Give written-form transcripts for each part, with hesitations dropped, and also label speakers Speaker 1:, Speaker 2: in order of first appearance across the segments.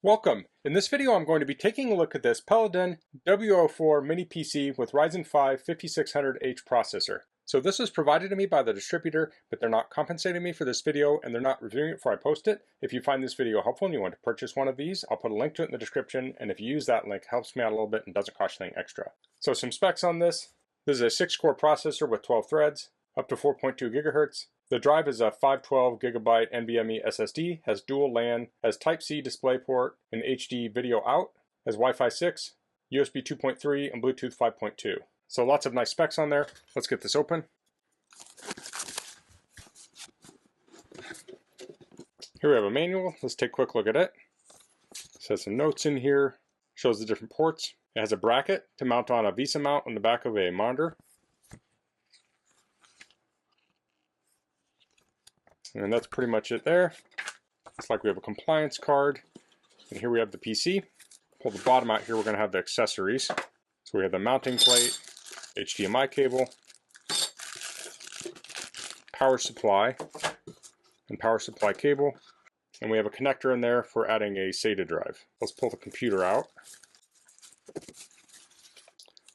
Speaker 1: Welcome! In this video I'm going to be taking a look at this PELADN W04 mini PC with Ryzen 5 5600H processor. So this was provided to me by the distributor, but they're not compensating me for this video and they're not reviewing it before I post it. If you find this video helpful and you want to purchase one of these, I'll put a link to it in the description, and if you use that link, it helps me out a little bit and doesn't cost you anything extra. So some specs on this. This is a 6-core processor with 12 threads, up to 4.2 gigahertz. The drive is a 512 GB NVMe SSD, has dual LAN, has Type-C DisplayPort and HD video out, has Wi-Fi 6, USB 2.3, and Bluetooth 5.2. So lots of nice specs on there. Let's get this open. Here we have a manual. Let's take a quick look at it. It says some notes in here, shows the different ports. It has a bracket to mount on a VESA mount on the back of a monitor. And that's pretty much it there. Looks like we have a compliance card. And here we have the PC. Pull the bottom out here, we're going to have the accessories. So we have the mounting plate, HDMI cable, power supply, and power supply cable. And we have a connector in there for adding a SATA drive. Let's pull the computer out.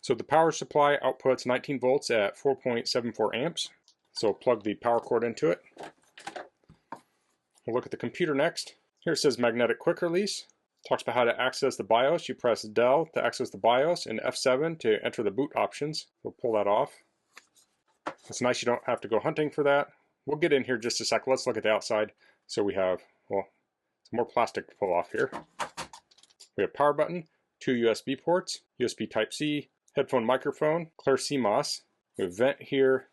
Speaker 1: So the power supply outputs 19 volts at 4.74 amps. So plug the power cord into it. We'll look at the computer next. Here it says magnetic quick release. Talks about how to access the BIOS. You press Del to access the BIOS and F7 to enter the boot options. We'll pull that off. It's nice you don't have to go hunting for that. We'll get in here just a sec. Let's look at the outside. So we have, well, some more plastic to pull off here. We have power button, 2 USB ports, USB Type-C, headphone microphone, clear CMOS. We have vent here.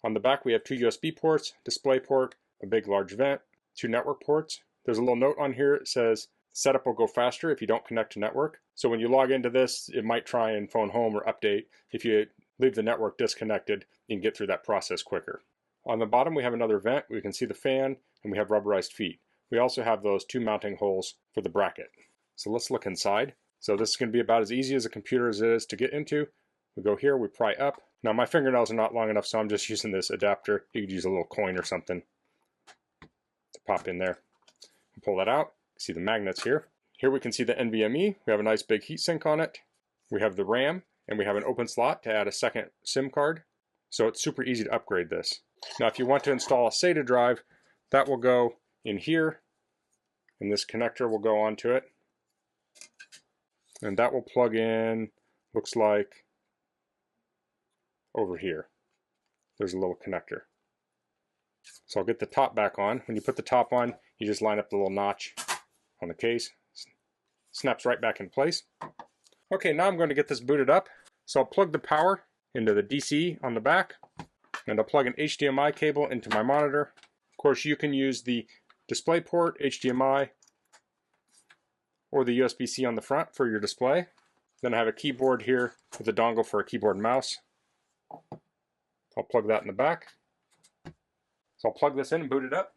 Speaker 1: On the back we have 2 USB ports, display port, a big large vent, 2 network ports. There's a little note on here that says setup will go faster if you don't connect to network. So when you log into this, it might try and phone home or update. If you leave the network disconnected, you can get through that process quicker. On the bottom we have another vent. We can see the fan and we have rubberized feet. We also have those 2 mounting holes for the bracket. So let's look inside. So this is going to be about as easy as a computer as it is to get into. We go here, we pry up. Now my fingernails are not long enough, so I'm just using this adapter. You could use a little coin or something to pop in there. And pull that out. See the magnets here. Here we can see the NVMe. We have a nice big heatsink on it. We have the RAM, and we have an open slot to add a second SIM card. So it's super easy to upgrade this. Now if you want to install a SATA drive, that will go in here, and this connector will go onto it. And that will plug in, looks like, over here. There's a little connector. So I'll get the top back on. When you put the top on, you just line up the little notch on the case. Snaps right back in place. Okay, now I'm going to get this booted up. So I'll plug the power into the DC on the back, and I'll plug an HDMI cable into my monitor. Of course, you can use the DisplayPort, HDMI, or the USB-C on the front for your display. Then I have a keyboard here with a dongle for a keyboard and mouse. I'll plug that in the back. So I'll plug this in and boot it up.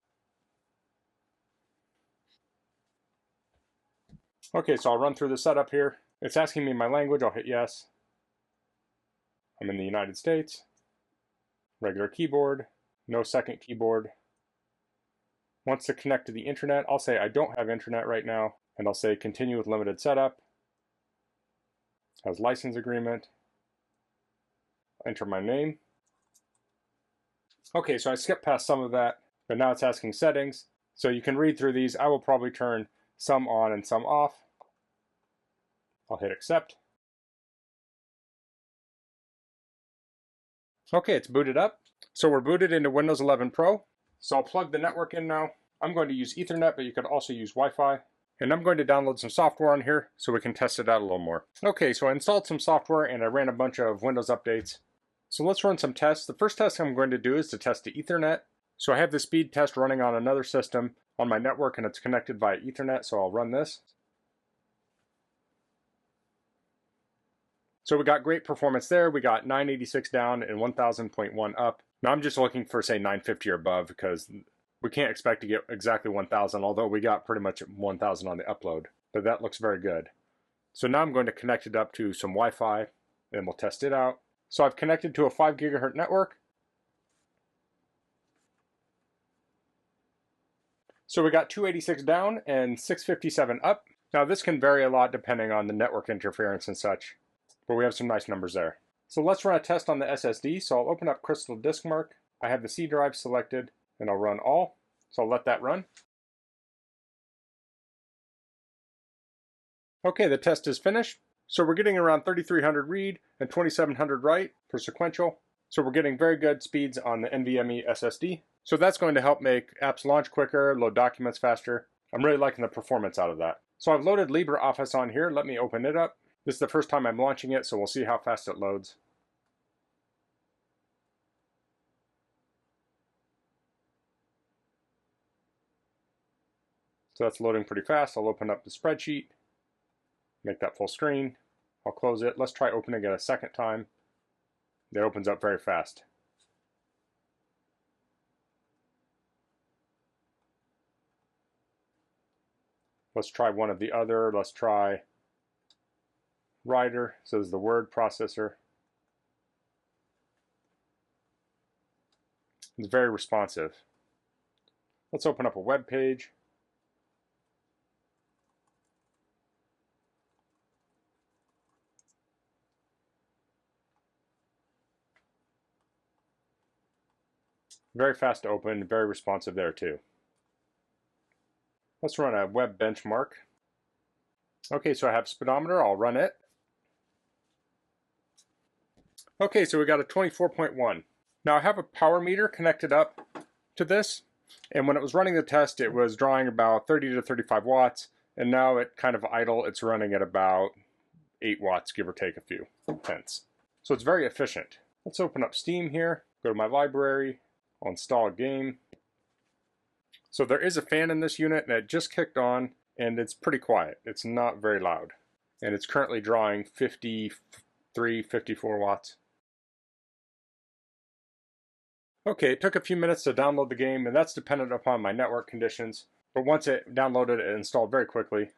Speaker 1: Okay, so I'll run through the setup here. It's asking me my language. I'll hit yes. I'm in the United States. Regular keyboard. No second keyboard. Wants to connect to the internet. I'll say I don't have internet right now. And I'll say continue with limited setup. Has license agreement. Enter my name. Okay, so I skipped past some of that, but now it's asking settings. So you can read through these. I will probably turn some on and some off. I'll hit accept. Okay, it's booted up. So we're booted into Windows 11 Pro. So I'll plug the network in now. I'm going to use Ethernet, but you could also use Wi-Fi. And I'm going to download some software on here so we can test it out a little more. Okay, so I installed some software and I ran a bunch of Windows updates. So let's run some tests. The first test I'm going to do is to test the Ethernet. So I have the speed test running on another system on my network and it's connected via Ethernet, so I'll run this. So we got great performance there. We got 986 down and 1000.1 up. Now I'm just looking for, say, 950 or above because we can't expect to get exactly 1000, although we got pretty much 1000 on the upload. But that looks very good. So now I'm going to connect it up to some Wi-Fi and we'll test it out. So I've connected to a 5 gigahertz network. So we got 286 down and 657 up. Now this can vary a lot depending on the network interference and such, but we have some nice numbers there. So let's run a test on the SSD. So I'll open up Crystal Disk Mark. I have the C drive selected and I'll run all. So I'll let that run. Okay, the test is finished. So we're getting around 3300 read and 2700 write for sequential. So we're getting very good speeds on the NVMe SSD. So that's going to help make apps launch quicker, load documents faster. I'm really liking the performance out of that. So I've loaded LibreOffice on here. Let me open it up. This is the first time I'm launching it, so we'll see how fast it loads. So that's loading pretty fast. I'll open up the spreadsheet, make that full screen. I'll close it. Let's try opening it a second time. It opens up very fast. Let's try one of the other. Let's try Writer. So this is the word processor. It's very responsive. Let's open up a web page. Very fast to open, very responsive there too. Let's run a web benchmark. Okay, so I have speedometer, I'll run it. Okay, so we got a 24.1. Now I have a power meter connected up to this, and when it was running the test, it was drawing about 30 to 35 watts, and now it kind of idle, it's running at about 8 watts, give or take a few tenths. So it's very efficient. Let's open up Steam here, go to my library, I'll install a game. So there is a fan in this unit and it just kicked on and it's pretty quiet. It's not very loud. And it's currently drawing 53, 54 watts. Okay, it took a few minutes to download the game and that's dependent upon my network conditions. But once it downloaded, it installed very quickly.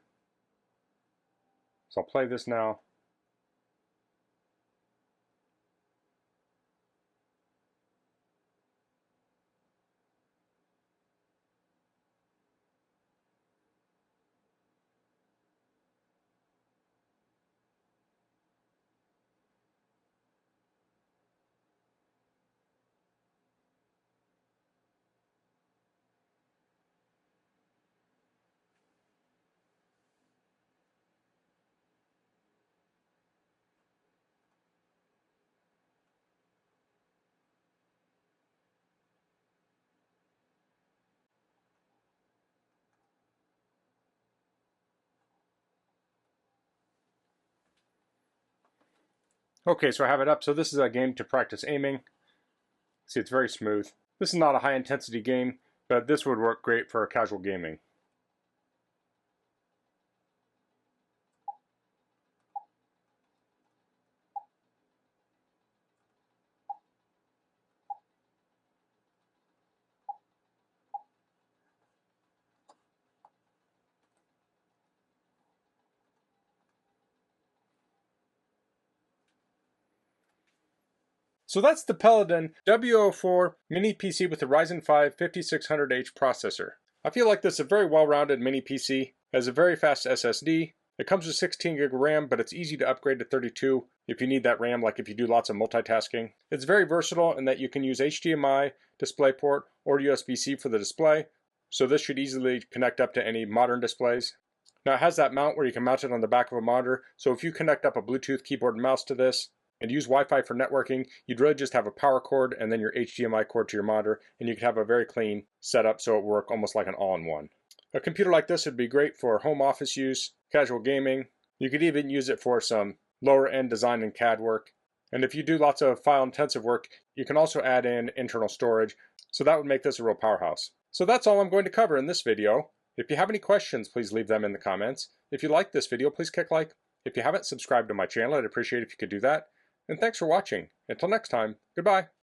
Speaker 1: So I'll play this now. Okay, so I have it up. So this is a game to practice aiming. See, it's very smooth. This is not a high intensity game, but this would work great for casual gaming. So that's the PELADN W04 mini PC with the Ryzen 5 5600H processor. I feel like this is a very well-rounded mini PC. It has a very fast SSD. It comes with 16 gig of RAM, but it's easy to upgrade to 32 if you need that RAM, like if you do lots of multitasking. It's very versatile in that you can use HDMI, DisplayPort, or USB-C for the display. So this should easily connect up to any modern displays. Now it has that mount where you can mount it on the back of a monitor. So if you connect up a Bluetooth keyboard and mouse to this, and use Wi-Fi for networking, you'd really just have a power cord and then your HDMI cord to your monitor, and you could have a very clean setup so it work almost like an all-in-one. A computer like this would be great for home office use, casual gaming. You could even use it for some lower-end design and CAD work. And if you do lots of file-intensive work, you can also add in internal storage, so that would make this a real powerhouse. So that's all I'm going to cover in this video. If you have any questions, please leave them in the comments. If you like this video, please click like. If you haven't subscribed to my channel, I'd appreciate it if you could do that. And thanks for watching. Until next time, goodbye.